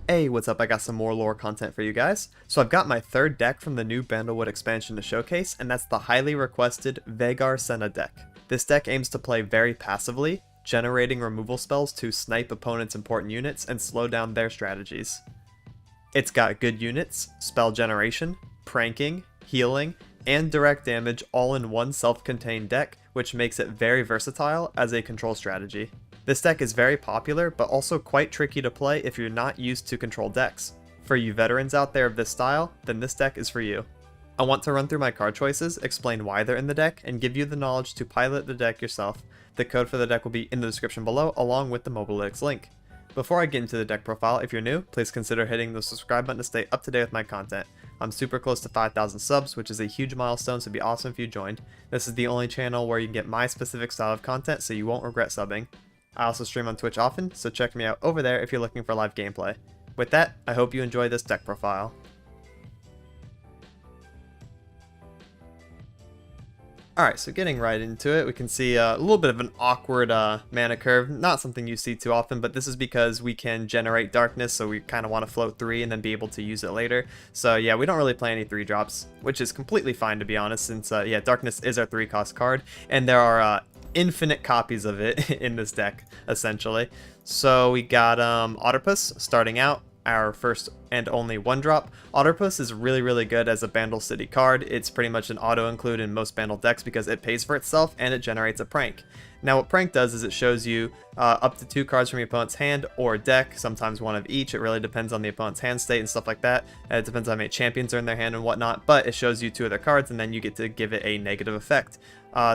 Hey, what's up? I got some more lore content for you guys. So I've got my third deck from the new Bandlewood expansion to showcase, and that's the highly requested Veigar Senna deck. This deck aims to play very passively, generating removal spells to snipe opponents' important units and slow down their strategies. It's got good units, spell generation, pranking, healing, and direct damage all in one self-contained deck, which makes it very versatile as a control strategy. This deck is very popular, but also quite tricky to play if you're not used to control decks. For you veterans out there of this style, then this deck is for you. I want to run through my card choices, explain why they're in the deck, and give you the knowledge to pilot the deck yourself. The code for the deck will be in the description below, along with the Mobilytics link. Before I get into the deck profile, if you're new, please consider hitting the subscribe button to stay up to date with my content. I'm super close to 5,000 subs, which is a huge milestone, so it'd be awesome if you joined. This is the only channel where you can get my specific style of content, so you won't regret subbing. I also stream on Twitch often, so check me out over there if you're looking for live gameplay. With that, I hope you enjoy this deck profile. Alright, so getting right into it, we can see a little bit of an awkward mana curve. Not something you see too often, but this is because we can generate darkness, so we kind of want to float 3 and then be able to use it later. So yeah, we don't really play any 3-drops, which is completely fine to be honest, since yeah, darkness is our 3-cost card, and there are infinite copies of it in this deck, essentially. So we got Otterpus starting out, our first and only 1-drop. Otterpus is really good as a Bandle City card. It's pretty much an auto-include in most Bandle decks because it pays for itself and it generates a prank. Now what prank does is it shows you up to 2 cards from your opponent's hand or deck, sometimes one of each. It really depends on the opponent's hand state and stuff like that. It depends on how many champions are in their hand and whatnot, but it shows you 2 of their cards and then you get to give it a negative effect.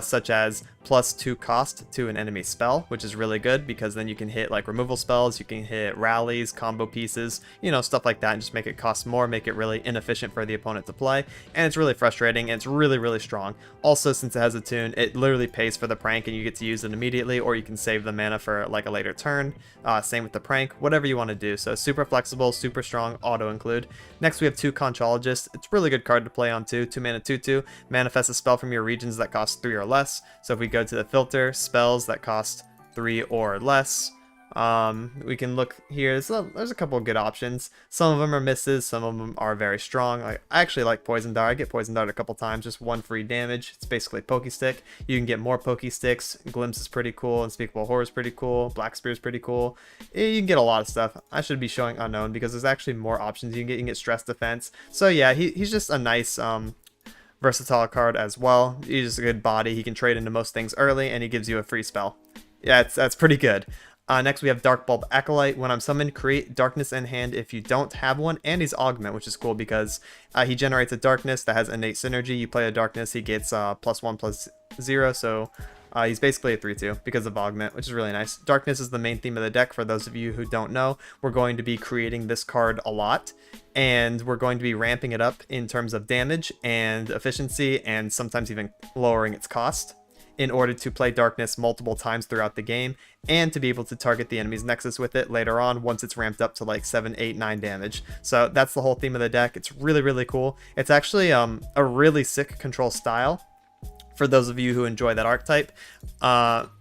Such as +2 cost to an enemy spell, which is really good because then you can hit like removal spells, you can hit rallies, combo pieces, you know, stuff like that, and just make it cost more, make it really inefficient for the opponent to play, and it's really frustrating, and it's really strong. Also, since it has a tune, it literally pays for the prank and you get to use it immediately, or you can save the mana for like a later turn. Same with the prank, whatever you want to do. So super flexible, super strong, auto include. Next we have 2 Conchologist. It's a really good card to play on too. 2 mana 2/2, manifest a spell from your regions that cost 3 or less. So if we go to the filter, spells that cost 3 or less, we can look here. There's a couple of good options. Some of them are misses, some of them are very strong. I actually like Poison Dart. I get Poison Dart a couple times, just 1 free damage. It's basically Poke Stick. You can get more Poke Sticks. Glimpse is pretty cool. Unspeakable Horror is pretty cool. Black Spear is pretty cool. You can get a lot of stuff. I should be showing Unknown because there's actually more options you can get. You can get Stress Defense. So yeah, he's just a nice versatile card as well. He's just a good body. He can trade into most things early, and he gives you a free spell. Yeah, that's pretty good. Next we have Dark Bulb Acolyte. When I'm summoned, create darkness in hand if you don't have one, and he's augment, which is cool because he generates a darkness that has innate synergy. You play a darkness, he gets +1/+0, so he's basically a 3/2 because of augment, which is really nice. Darkness is the main theme of the deck. For those of you who don't know, we're going to be creating this card a lot, and we're going to be ramping it up in terms of damage and efficiency, and sometimes even lowering its cost in order to play darkness multiple times throughout the game and to be able to target the enemy's nexus with it later on once it's ramped up to like 7, 8, 9 damage. So that's the whole theme of the deck. It's really cool. It's actually a really sick control style for those of you who enjoy that archetype.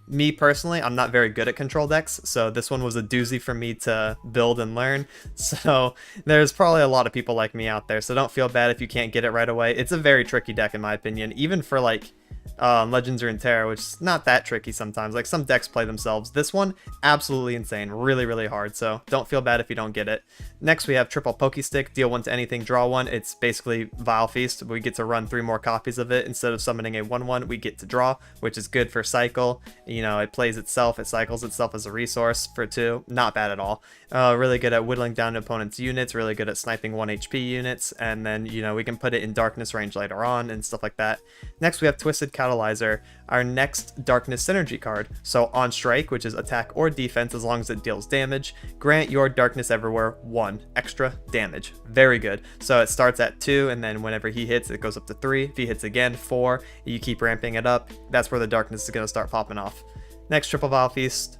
Me personally, I'm not very good at control decks, so this one was a doozy for me to build and learn. So there's probably a lot of people like me out there, so don't feel bad if you can't get it right away. It's a very tricky deck in my opinion, even for like Legends or Runeterra, which is not that tricky sometimes. Like some decks play themselves. This one, absolutely insane. Really hard, so don't feel bad if you don't get it. Next we have triple Poke Stick. Deal 1 to anything, draw 1. It's basically Vile Feast. We get to run 3 more copies of it. Instead of summoning a 1/1, we get to draw, which is good for cycle. You know, it plays itself, it cycles itself as a resource for 2. Not bad at all. Really good at whittling down opponent's units, really good at sniping 1 HP units, and then, you know, we can put it in darkness range later on and stuff like that. Next we have Twisted Catalyzer, our next darkness synergy card. So on strike, which is attack or defense as long as it deals damage, grant your darkness everywhere 1 extra damage. Very good. So it starts at 2, and then whenever he hits it goes up to 3. If he hits again, 4. You keep ramping it up. That's where the darkness is going to start popping off. Next, Triple Vile Feast.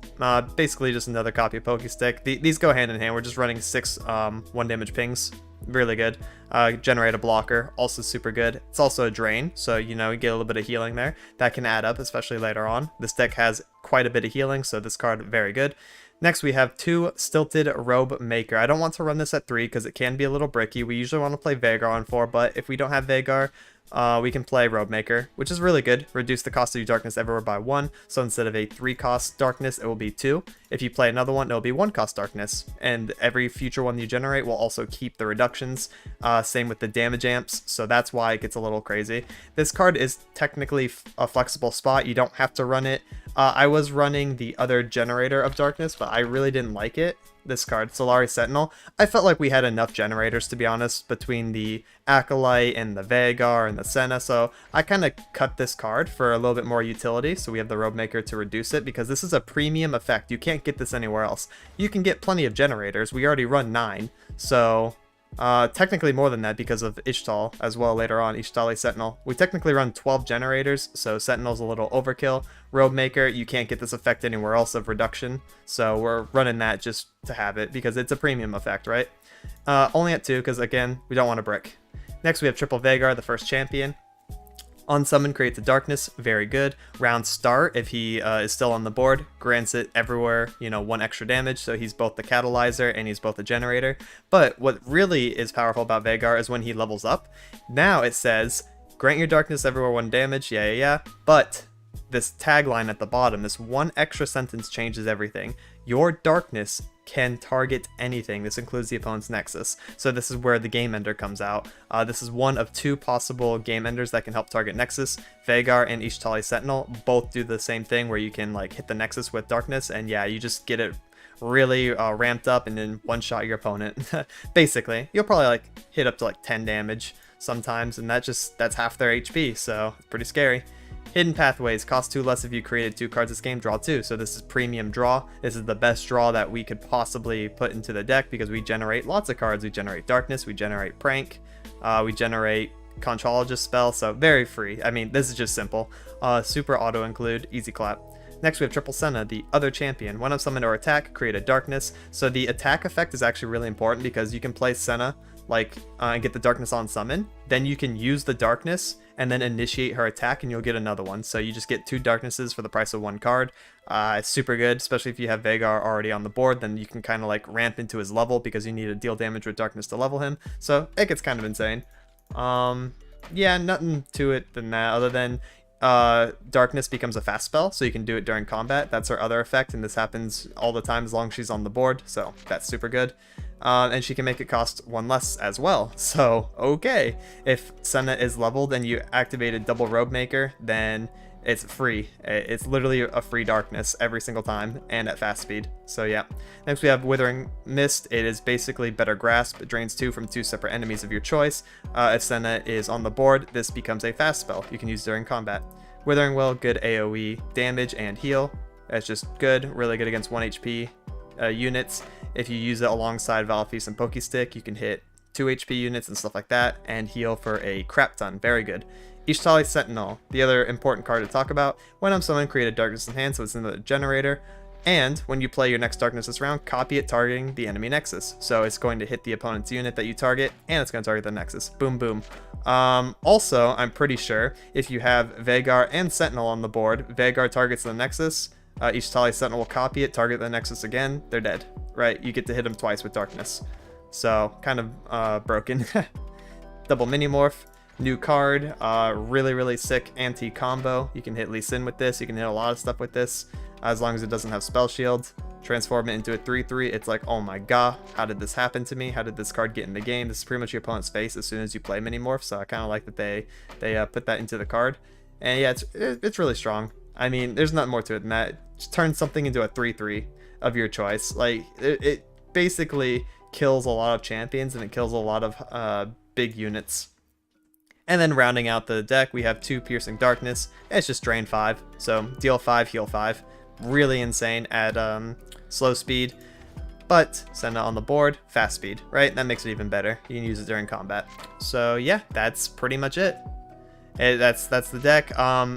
Basically just another copy of Pokestick. These go hand in hand. We're just running 6 1 damage pings. Really good. Generate a blocker, also super good. It's also a drain, so you know, you get a little bit of healing there. That can add up, especially later on. This deck has quite a bit of healing, so this card, very good. Next, we have 2 Stilted Robe Maker. I don't want to run this at 3 because it can be a little bricky. We usually want to play Veigar on 4, but if we don't have Veigar, we can play Robe Maker, which is really good. Reduce the cost of your darkness everywhere by 1, so instead of a 3 cost darkness, it will be 2. If you play another one, it'll be 1 cost darkness, and every future one you generate will also keep the reductions. Same with the damage amps, so that's why it gets a little crazy. This card is technically a flexible spot. You don't have to run it. I was running the other generator of darkness, but I really didn't like it. This card, Solari Sentinel. I felt like we had enough generators, to be honest, between the Acolyte and the Veigar and the Senna, so I kind of cut this card for a little bit more utility, so we have the Robe Maker to reduce it, because this is a premium effect. You can't get this anywhere else. You can get plenty of generators. We already run 9, so technically more than that because of Ishtal as well later on, Ishtali Sentinel. We technically run 12 generators, so Sentinel's a little overkill. Robe Maker, you can't get this effect anywhere else of reduction, so we're running that just to have it because it's a premium effect, right? Only at 2 because, again, we don't want to brick. Next, we have Triple Veigar, the first champion. Unsummon creates a darkness, very good. Round start, if he is still on the board, grants it everywhere, you know, 1 extra damage, so he's both the Catalyzer and he's both a generator. But what really is powerful about Veigar is when he levels up. Now it says, grant your darkness everywhere 1 damage, yeah, but this tagline at the bottom, this 1 extra sentence changes everything. Your darkness can target anything. This includes the opponent's nexus. So this is where the game ender comes out. This is one of 2 possible game enders that can help target nexus. Veigar and Ishtali Sentinel both do the same thing where you can like hit the nexus with darkness, and yeah, you just get it really ramped up and then one-shot your opponent. Basically, you'll probably like hit up to like 10 damage sometimes, and that's half their HP, so pretty scary. Hidden Pathways, cost 2 less if you created 2 cards this game, draw 2. So this is premium draw. This is the best draw that we could possibly put into the deck because we generate lots of cards. We generate Darkness, we generate Prank, we generate Conchologist spell, so very free. I mean, this is just simple. Super auto include, easy clap. Next we have Triple Senna, the other champion. When summon or attack, create a darkness. So the attack effect is actually really important because you can play Senna like and get the darkness on summon. Then you can use the darkness and then initiate her attack and you'll get another one. So you just get 2 darknesses for the price of 1 card. It's super good, especially if you have Veigar already on the board, then you can kind of like ramp into his level because you need to deal damage with darkness to level him. So it gets kind of insane. Yeah, nothing to it than that other than darkness becomes a fast spell, so you can do it during combat. That's her other effect, and this happens all the time as long as she's on the board, so that's super good. And she can make it cost 1 less as well, so okay. If Senna is leveled and you activated double Robe Maker, then it's free. It's literally a free darkness every single time and at fast speed. So yeah. Next we have Withering Mist. It is basically better grasp. It drains 2 from 2 separate enemies of your choice. If Senna is on the board, this becomes a fast spell you can use during combat. Withering Will, good AoE damage and heal. It's just good, really good against 1 HP units. If you use it alongside Valafeast and Pokestick, you can hit 2 HP units and stuff like that, and heal for a crap ton. Very good. Ishtali Sentinel, the other important card to talk about. When summoned, create a darkness in hand, so it's in the generator. And when you play your next darkness this round, copy it targeting the enemy nexus. So it's going to hit the opponent's unit that you target, and it's going to target the nexus. Boom, boom. Also, I'm pretty sure if you have Veigar and Sentinel on the board, Veigar targets the nexus, Ishtali Sentinel will copy it, target the nexus again, they're dead, right? You get to hit them twice with darkness. So, kind of broken. Double Mini Morph. New card, really sick anti-combo. You can hit Lee Sin with this, you can hit a lot of stuff with this, as long as it doesn't have spell shield. Transform it into a 3/3, it's like, oh my god, how did this happen to me? How did this card get in the game? This is pretty much your opponent's face as soon as you play Mini Morph, so I kind of like that they put that into the card. And yeah, it's really strong. I mean, there's nothing more to it than that. Just turn something into a 3/3 of your choice. Like, it basically kills a lot of champions, and it kills a lot of big units. And then rounding out the deck, we have 2 Piercing Darkness. It's just drain 5, so deal 5, heal 5. Really insane at slow speed, but Senna on the board, fast speed, right? That makes it even better. You can use it during combat. So yeah, that's pretty much it. That's the deck.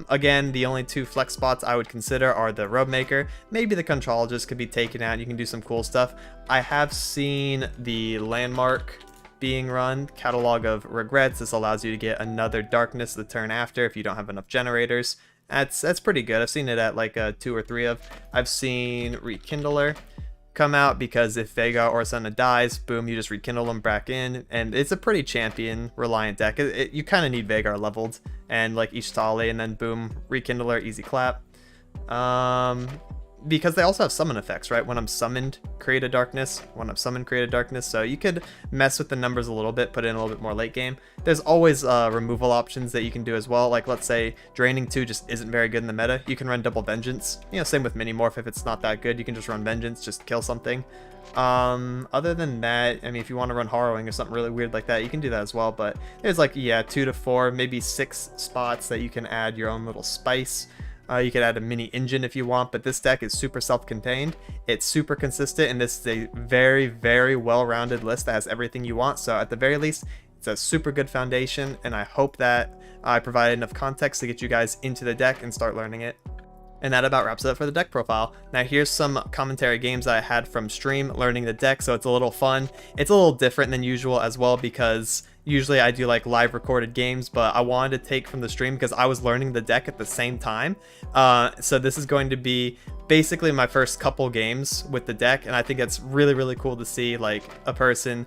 Again, the only two flex spots I would consider are the Robe Maker. Maybe the Contrologist could be taken out. You can do some cool stuff. I have seen the Landmark being run, Catalog of Regrets. This allows you to get another Darkness the turn after if you don't have enough generators. That's pretty good. I've seen it at like 2 or 3 of. I've seen Rekindler come out because if Veigar or Senna dies, boom, you just rekindle them back in, and it's a pretty champion reliant deck. You kind of need Veigar leveled and like Ishtali, and then boom, Rekindler, easy clap. Because they also have summon effects, right? When I'm summoned, create a darkness. When I'm summoned, create a darkness. So you could mess with the numbers a little bit, put in a little bit more late game. There's always removal options that you can do as well. Like let's say draining 2 just isn't very good in the meta. You can run double vengeance. You know, same with Minimorph. If it's not that good, you can just run vengeance, just kill something. Other than that, I mean, if you want to run harrowing or something really weird like that, you can do that as well. But there's like, yeah, 2 to 4, maybe 6 spots that you can add your own little spice. You could add a mini engine if you want, but this deck is super self-contained. It's super consistent, and this is a very, very well-rounded list that has everything you want. So at the very least, it's a super good foundation, and I hope that I provided enough context to get you guys into the deck and start learning it. And that about wraps it up for the deck profile. Now here's some commentary games that I had from stream learning the deck, so it's a little fun. It's a little different than usual as well, because usually I do like live recorded games, but I wanted to take from the stream because I was learning the deck at the same time. So this is going to be basically my first couple games with the deck, and I think it's really, really cool to see like a person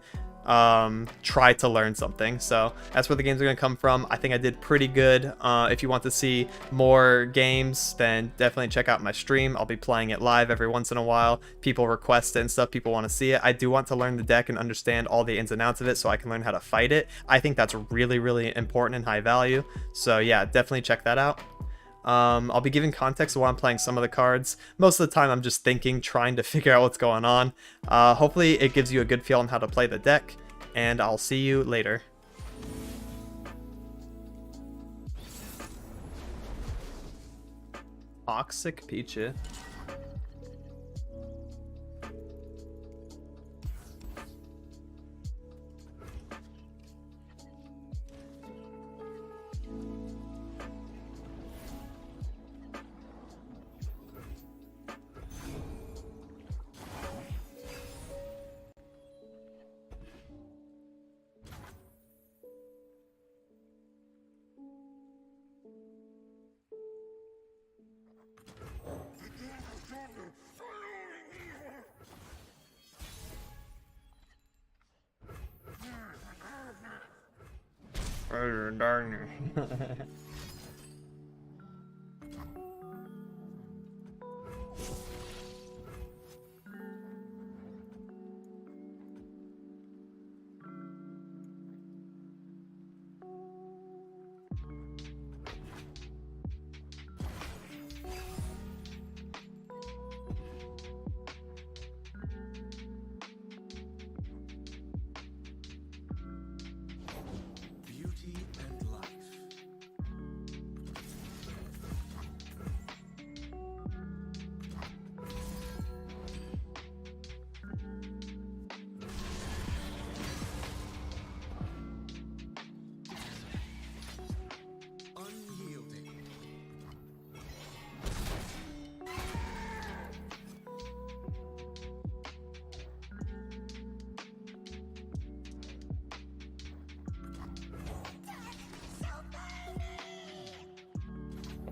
try to learn something. So that's where the games are going to come from. I think I did pretty good. If you want to see more games, then definitely check out my stream. I'll be playing it live every once in a while. People request it and stuff. People want to see it. I do want to learn the deck and understand all the ins and outs of it so I can learn how to fight it. I think that's really, really important and high value. So yeah, definitely check that out. I'll be giving context while I'm playing some of the cards. Most of the time I'm just thinking, trying to figure out what's going on. Hopefully it gives you a good feel on how to play the deck, and I'll see you later. Toxic Peachy. Darn.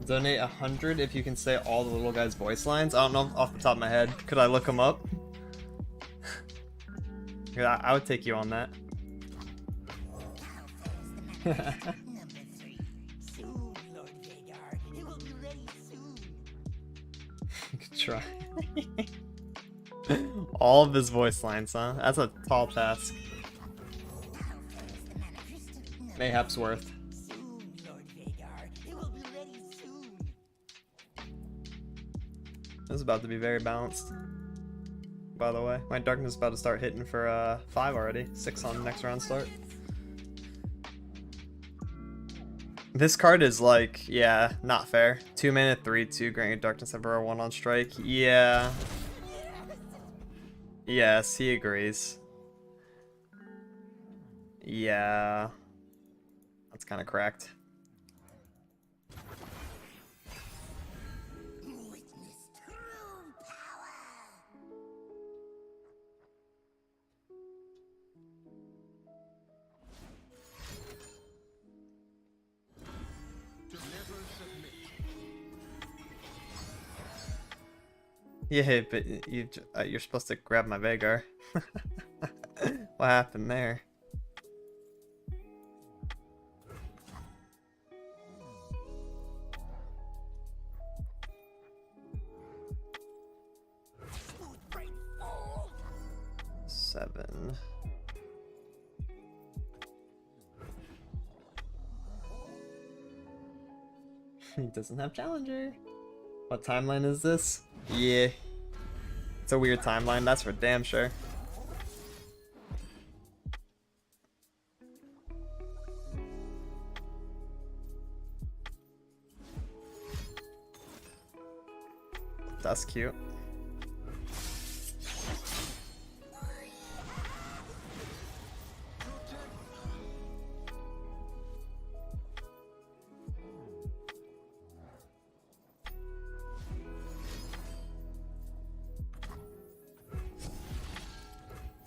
Donate 100 if you can say all the little guy's voice lines. I don't know off the top of my head. Could I look them up? Yeah, I would take you on that. Good try. All of his voice lines, huh? That's a tall task. Mayhap's worth. This is about to be very balanced. By the way, my darkness is about to start hitting for 5 already. 6 on the next round start. This card is like, yeah, not fair. 2 mana, 3/2, grant your darkness ever 1 on strike. Yeah. Yes, he agrees. Yeah. That's kind of cracked. Yeah, but you're supposed to grab my Veigar. What happened there? Seven. He doesn't have Challenger. What timeline is this? Yeah. It's a weird timeline, that's for damn sure. That's cute.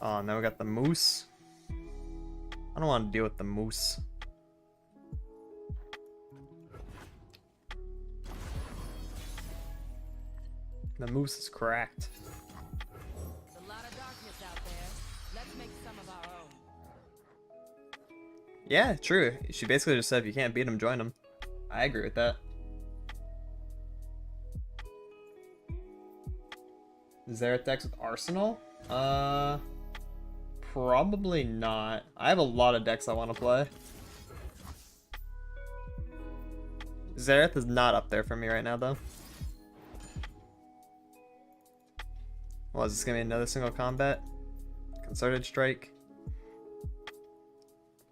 Oh, now we got the moose. I don't want to deal with the moose. The moose is cracked. There's a lot of darkness out there. Let's make some of our own. Yeah, true. She basically just said if you can't beat him, join him. I agree with that. Xerath decks with Arsenal? Probably not. I have a lot of decks I want to play. Xerath is not up there for me right now, though. Well, is this gonna be another single combat? Concerted strike?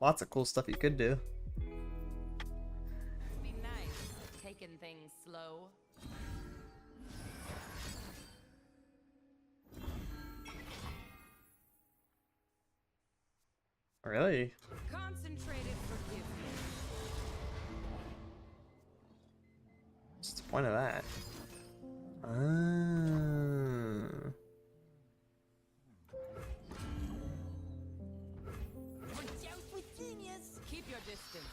Lots of cool stuff you could do. Be nice, taking things slow. Really? Concentrated forgiveness. What's the point of that? With genius. Keep your distance.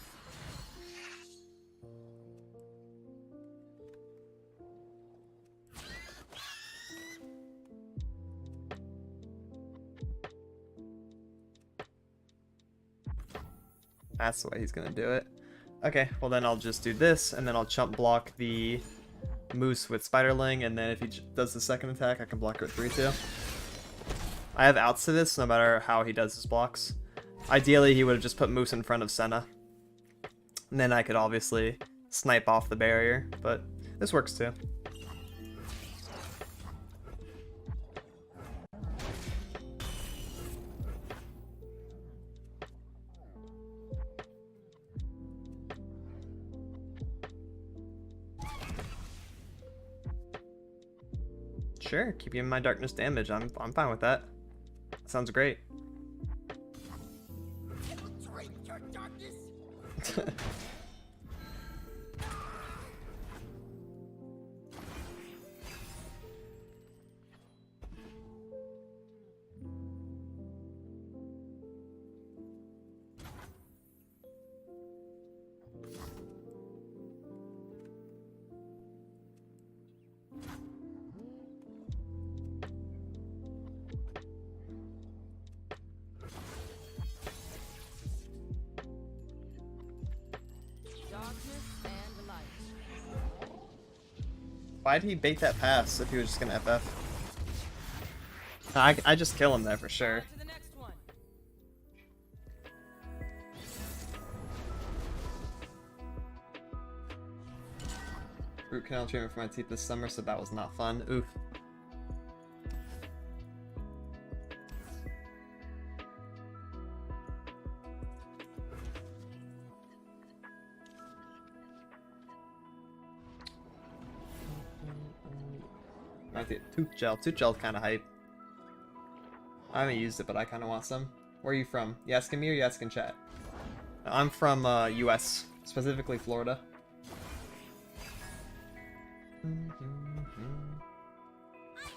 That's the way he's gonna do it. Okay, well then I'll just do this, and then I'll chump block the moose with Spiderling, and then if he does the second attack, I can block it with 3 too. I have outs to this, no matter how he does his blocks. Ideally, he would have just put moose in front of Senna. And then I could obviously snipe off the barrier, but this works too. Sure, keep you in my darkness damage. I'm fine with that. Sounds great. Drink your darkness. Why'd he bait that pass if he was just gonna FF? I just kill him there for sure. To the next one. Root canal treatment for my teeth this summer, so that was not fun. Oof. Tooth gel. Tooth gel's kind of hype. I haven't used it, but I kind of want some. Where are you from? You asking me or you asking chat? I'm from US, specifically Florida.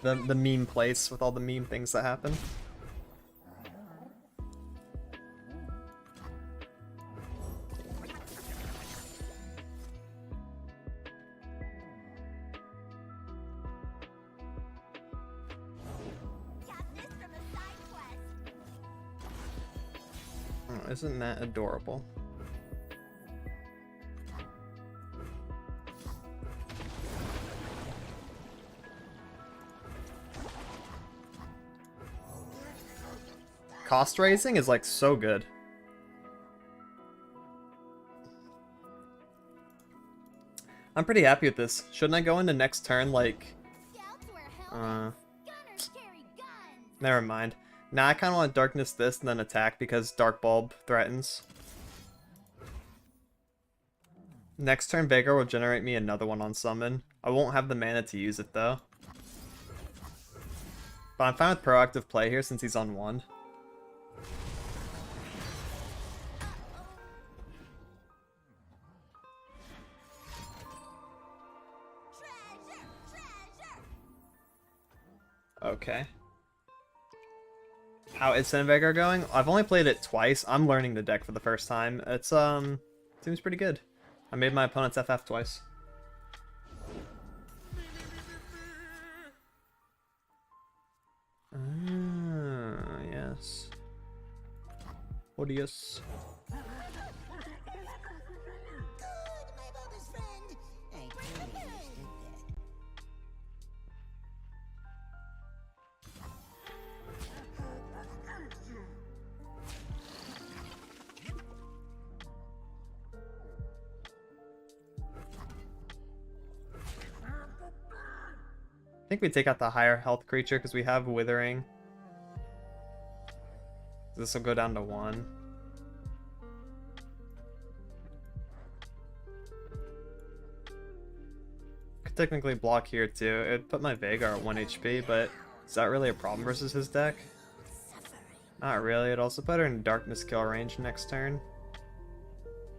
The meme place with all the meme things that happen. Oh, isn't that adorable? Cost raising is like so good. I'm pretty happy with this. Shouldn't I go into next turn like... Never mind. Now I kind of want to darkness this and then attack because Dark Bulb threatens. Next turn Veigar will generate me another one on summon. I won't have the mana to use it though. But I'm fine with proactive play here since he's on 1. Okay. How is Senna Veigar going? I've only played it twice. I'm learning the deck for the first time. It's seems pretty good. I made my opponent's FF twice. Ah, yes. Odious. I think we take out the higher health creature because we have Withering. This will go down to 1. Could technically block here too. It'd put my Veigar at 1 HP, but is that really a problem versus his deck? Not really. It'd also put her in darkness kill range next turn,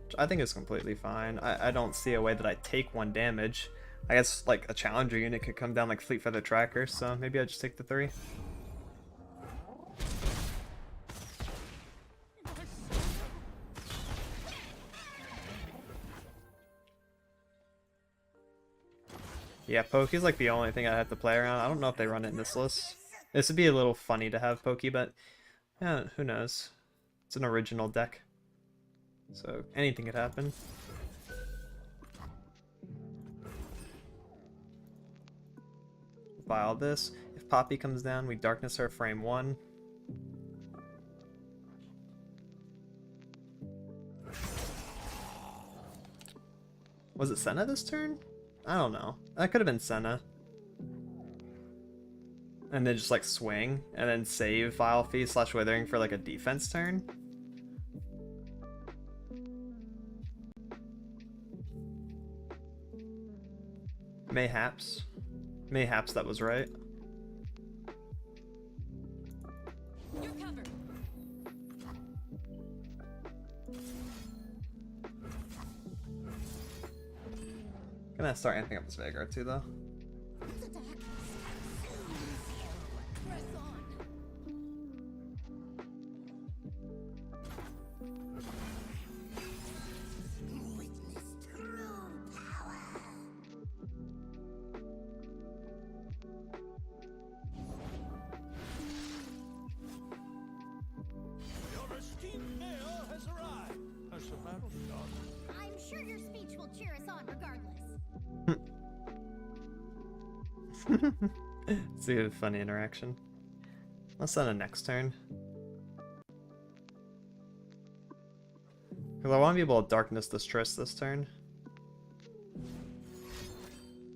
which I think is completely fine. I don't see a way that I take 1 damage. I guess like a challenger unit could come down like Fleet Feather Tracker, so maybe I just take the 3. Yeah, Poke is like the only thing I have to play around. I don't know if they run it in this list. This would be a little funny to have Poke, but yeah, who knows? It's an original deck, so anything could happen. Buy all this. If Poppy comes down, we darkness her frame 1. Was it Senna this turn? I don't know. That could have been Senna. And then just like swing and then save Vile Feast / Withering for like a defense turn. Mayhaps. Mayhaps that was right. You're covered. Gonna start amping up this Veigar too though. Press on. I'm sure your speech will cheer us on regardless. It's a good, funny interaction. Let's send a next turn. Because I want to be able to darkness this Triss this turn.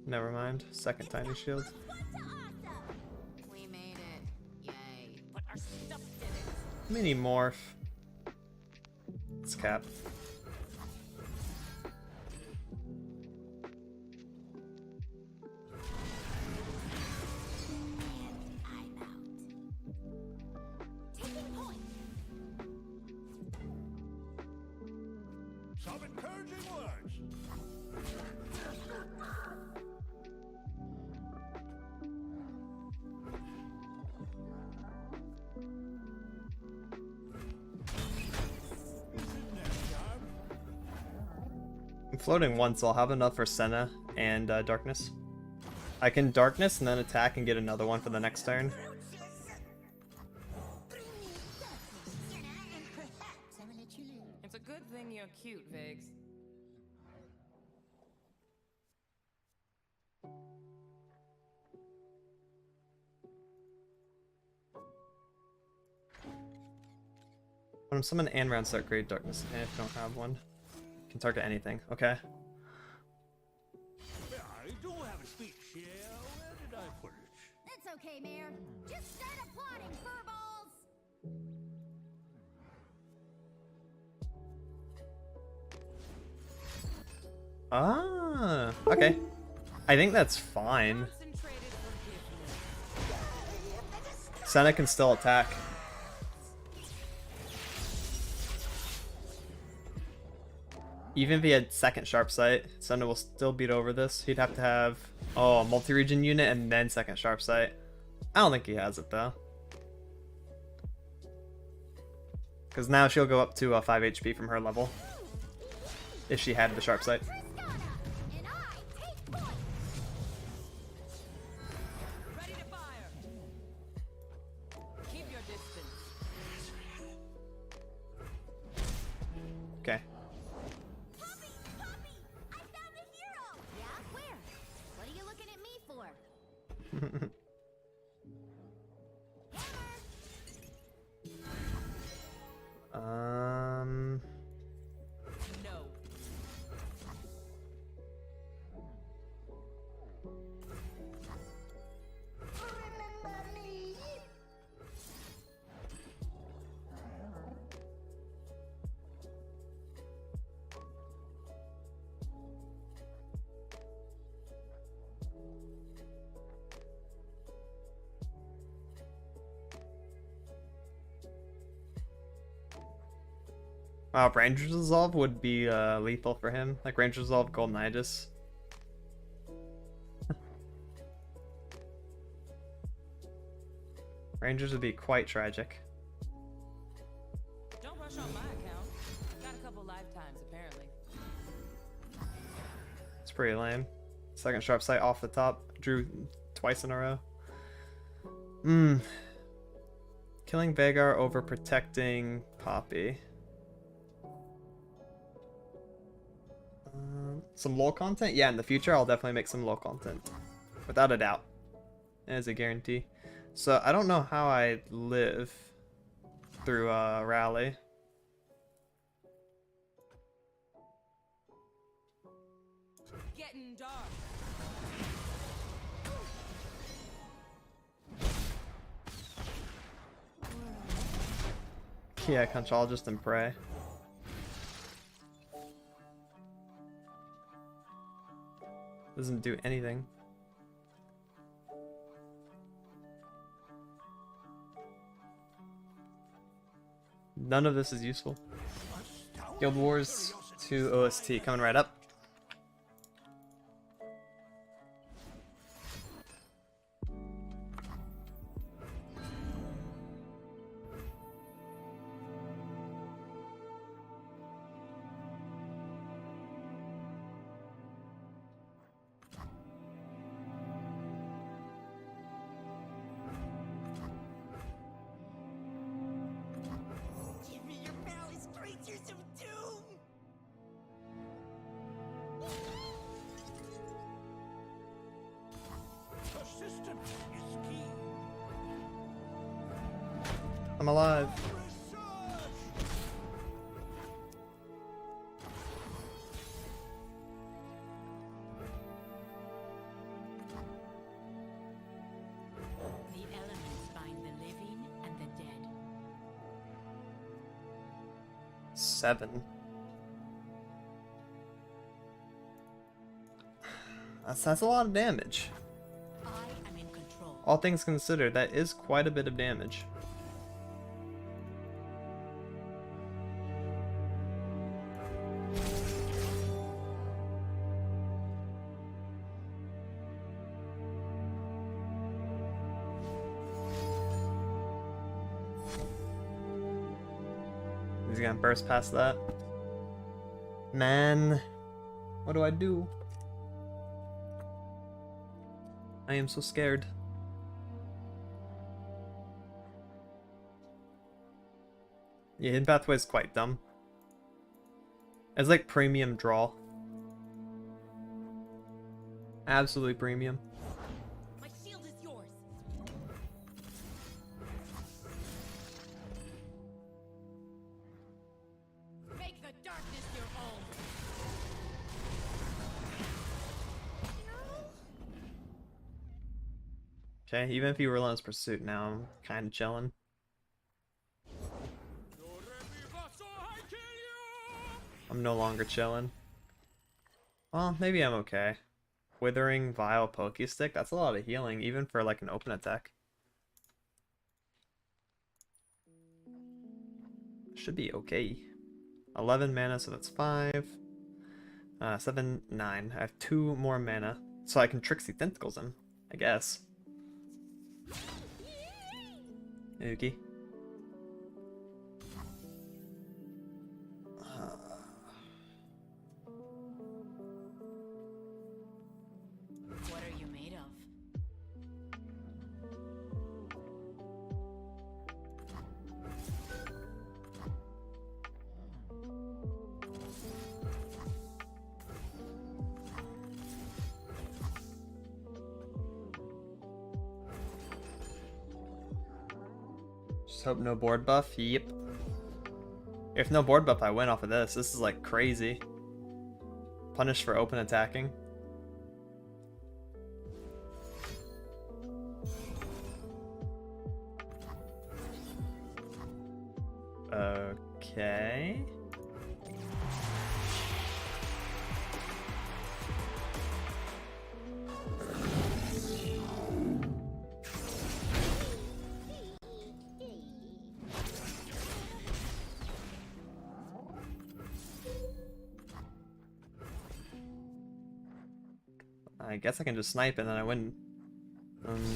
Never mind. Second Tiny Shield. We made it. Yay. But our stuff did it. Mini Morph. It's Cap. Some encouraging words. I'm floating once, so I'll have enough for Senna and Darkness. I can Darkness and then attack and get another one for the next turn. think you're cute, Vigs. When I'm summon and round start Great Darkness, and if you don't have one, you can target anything. Okay. I do have a speech here. Where did I put it? That's okay, Mayor. Just start applauding, furballs! Ah, okay. I think that's fine. Concentrated forgiveness. Senna can still attack. Even if he had second sharp sight, Senna will still beat over this. He'd have to have, oh, a multi-region unit and then second sharp sight. I don't think he has it though. Because now she'll go up to 5 HP from her level. If she had the sharp sight. Tristana, and I take point! Ready to fire. Keep your distance. Okay. Poppy! Poppy! I found a hero! Yeah? Where? What are you looking at me for? Hammer! No. Wow, Ranger's Resolve would be lethal for him. Like Ranger's Resolve Goldenitis. Rangers would be quite tragic. Don't rush on my account. Got a couple lifetimes, apparently. It's pretty lame. Second sharp sight off the top. Drew twice in a row. Killing Veigar over protecting Poppy. Some LoL content? Yeah, in the future I'll definitely make some LoL content. Without a doubt. As a guarantee. So I don't know how I live through Rally. Getting dark. Yeah, Conchologist and Prey. Doesn't do anything. None of this is useful. Guild Wars 2 OST coming right up. Give me your palace creatures of doom! Persistent is key. I'm alive. The elements bind the living and the dead. 7. That's a lot of damage. I am in control. All things considered, that is quite a bit of damage. He's gonna burst past that. Man, what do I do? I am so scared. Yeah, hidden pathway is quite dumb. It's like premium draw. Absolutely premium. My shield is yours. Make the darkness your own. Okay, even if you Relentless Pursuit now, I'm kind of chilling. I'm no longer chilling. Well, maybe I'm okay. Withering Vile Pokestick, that's a lot of healing, even for like an open attack. Should be okay. 11 mana, so that's 5. 7, 9. I have 2 more mana, so I can Tricksy Tentacles him, I guess. Okay. What are you made of? Just hope no board buff. Yep. If no board buff, I win off of this. This is like crazy. Punished for open attacking. Okay. I guess I can just snipe and then I win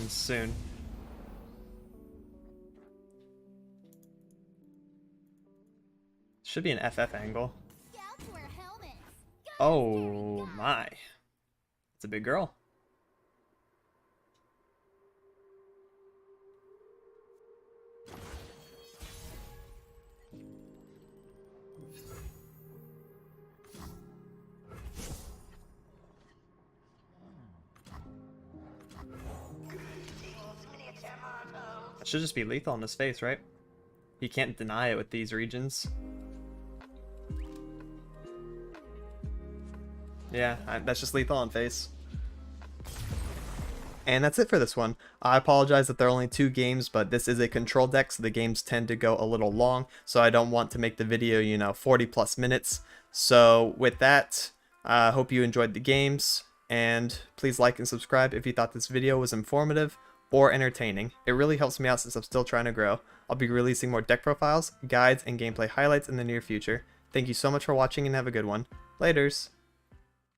soon. Should be an FF angle. Scouts wear helmets. Oh my. It's a big girl. It should just be lethal in his face, right? He can't deny it with these regions. Yeah, that's just lethal on face. And that's it for this one. I apologize that there are only 2 games, but this is a control deck, so the games tend to go a little long, so I don't want to make the video, you know, 40 plus minutes. So with that, I hope you enjoyed the games, and please like and subscribe if you thought this video was informative or entertaining. It really helps me out since I'm still trying to grow. I'll be releasing more deck profiles, guides, and gameplay highlights in the near future. Thank you so much for watching and have a good one. Laters!